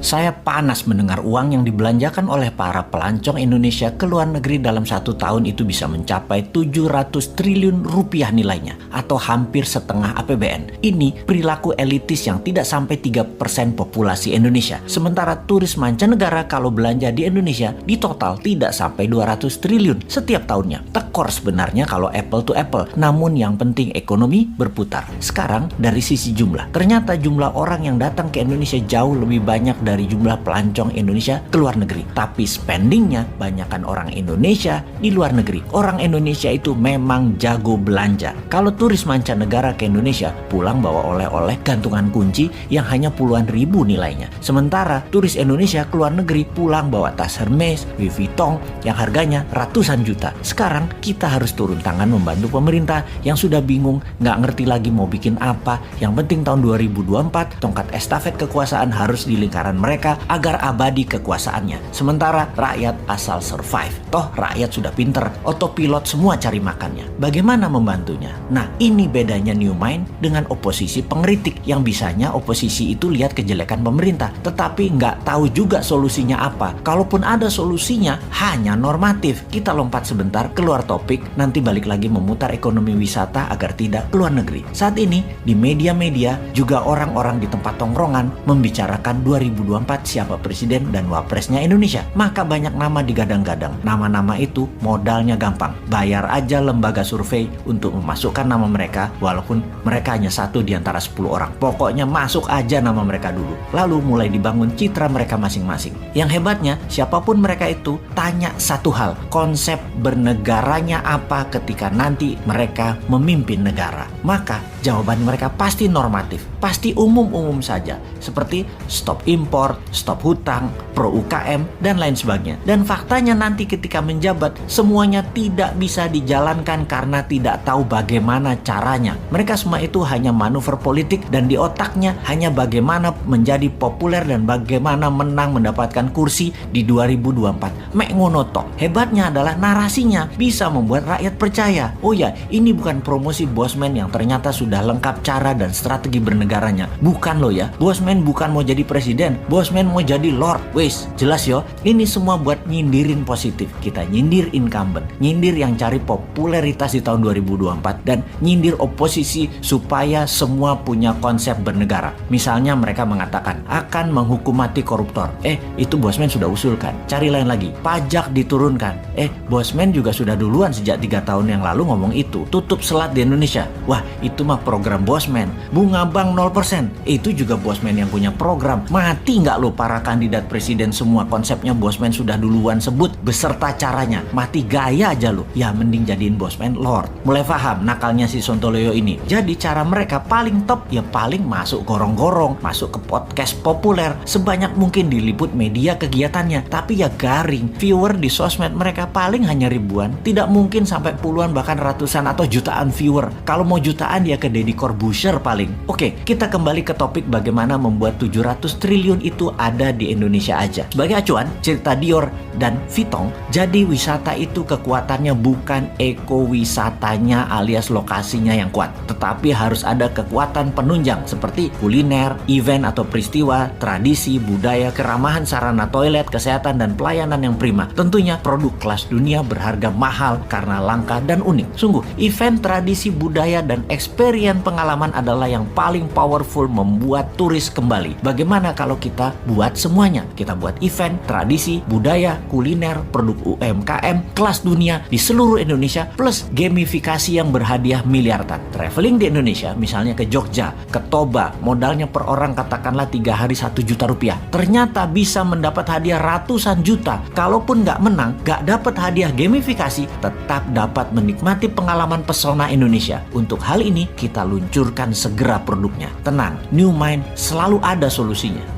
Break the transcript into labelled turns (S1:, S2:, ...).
S1: Saya panas mendengar uang yang dibelanjakan oleh para pelancong Indonesia ke luar negeri dalam 1 tahun itu bisa mencapai 700 triliun rupiah nilainya, atau hampir setengah APBN. Ini perilaku elitis yang tidak sampai 3% populasi Indonesia. Sementara turis mancanegara kalau belanja di Indonesia di total tidak sampai 200 triliun setiap tahunnya. Tekor sebenarnya kalau apple to apple, namun yang penting ekonomi berputar. Sekarang dari sisi jumlah, ternyata jumlah orang yang datang ke Indonesia jauh lebih banyak dari jumlah pelancong Indonesia ke luar negeri. Tapi spendingnya banyakkan orang Indonesia di luar negeri. Orang Indonesia itu memang jago belanja. Kalau turis mancanegara ke Indonesia pulang bawa oleh-oleh gantungan kunci yang hanya puluhan ribu nilainya. Sementara turis Indonesia ke luar negeri pulang bawa tas Hermes, Louis Vuitton yang harganya ratusan juta. Sekarang kita harus turun tangan membantu pemerintah yang sudah bingung, nggak ngerti lagi mau bikin apa. Yang penting tahun 2024 tongkat estafet kekuasaan harus di lingkaran mereka agar abadi kekuasaannya. Sementara rakyat asal survive. Toh rakyat sudah pinter, otopilot semua cari makannya. Bagaimana membantunya? Nah, ini bedanya New Mind dengan oposisi pengkritik yang bisanya oposisi itu lihat kejelekan pemerintah, tetapi nggak tahu juga solusinya apa. Kalaupun ada solusinya, hanya normatif. Kita lompat sebentar keluar topik, nanti balik lagi memutar ekonomi wisata agar tidak keluar negeri. Saat ini di media-media juga orang-orang di tempat tongkrongan membicarakan 2024 siapa presiden dan wapresnya Indonesia. Maka banyak nama digadang-gadang. Nama-nama itu modalnya gampang. Bayar aja lembaga survei untuk memasukkan nama mereka, walaupun mereka hanya 1 di antara 10 orang. Pokoknya masuk aja nama mereka dulu. Lalu mulai dibangun citra mereka masing-masing. Yang hebatnya, siapapun mereka itu, tanya satu hal. Konsep bernegaranya apa ketika nanti mereka memimpin negara? Maka jawaban mereka pasti normatif. Pasti umum-umum saja. Seperti stop impor, stop hutang, pro UKM, dan lain sebagainya. Dan faktanya nanti ketika menjabat, semuanya tidak bisa dijalankan karena tidak tahu bagaimana caranya. Mereka semua itu hanya manuver politik dan di otaknya hanya bagaimana menjadi populer dan bagaimana menang mendapatkan kursi di 2024. Mek ngono tok. Hebatnya adalah narasinya bisa membuat rakyat percaya. Oh ya, ini bukan promosi Bosman yang ternyata sudah lengkap cara dan strategi bernegaranya. Bukan loh ya. Bosman bukan mau jadi presiden, Bosman mau jadi lord. Wes, jelas yo. Ini semua buat nyindirin positif. Kita nyindir incumbent, nyindir yang cari popularitas di tahun 2024 dan nyindir oposisi supaya semua punya konsep bernegara. Misalnya mereka mengatakan akan menghukum mati koruptor. Itu Bosman sudah usulkan. Cari lain lagi. Pajak diturunkan. Bosman juga sudah duluan sejak 3 tahun yang lalu ngomong itu. Tutup selat di Indonesia. Wah, itu mah program Bosman. Bunga bank 0%. Itu juga Bosman yang punya program. Mati nggak lo para kandidat presiden semua konsepnya Bosman sudah duluan sebut beserta caranya. Mati gaya aja lo. Ya mending jadiin Bosman lord. Mulai paham nakalnya si Sontoloyo ini. Jadi cara mereka paling top ya paling masuk gorong-gorong, masuk ke podcast populer, sebanyak mungkin diliput media kegiatannya. Tapi ya garing. Viewer di sosmed mereka paling hanya ribuan. Tidak mungkin sampai puluhan bahkan ratusan atau jutaan viewer. Kalau mau jutaan ya ke Deddy Corbuzier paling. Oke, kita kembali ke topik bagaimana membuat 700 triliun itu ada di Indonesia aja. Sebagai acuan, cerita Dior dan Vuitton, jadi wisata itu kekuatannya bukan ekowisatanya alias lokasinya yang kuat, tetapi harus ada kekuatan penunjang seperti kuliner, event atau peristiwa, tradisi, budaya, keramahan sarana toilet, kesehatan, dan pelayanan yang prima. Tentunya produk kelas dunia berharga mahal karena langka dan unik. Sungguh, event, tradisi, budaya, dan experience pengalaman adalah yang paling powerful membuat turis kembali. Bagaimana kalau kita buat semuanya? Kita buat event, tradisi, budaya, kuliner, produk UMKM, kelas dunia di seluruh Indonesia, plus gamifikasi yang berhadiah miliaran. Traveling di Indonesia, misalnya ke Jogja, ke Toba, modalnya per orang katakanlah 3 hari 1 juta rupiah. Ternyata bisa mendapat hadiah ratusan juta. Kalaupun nggak menang, nggak dapat hadiah gamifikasi, tetap dapat menikmati pengalaman pesona Indonesia. Untuk hal ini, kita luncurkan segera produknya. Tenang, New Mind selalu ada solusinya.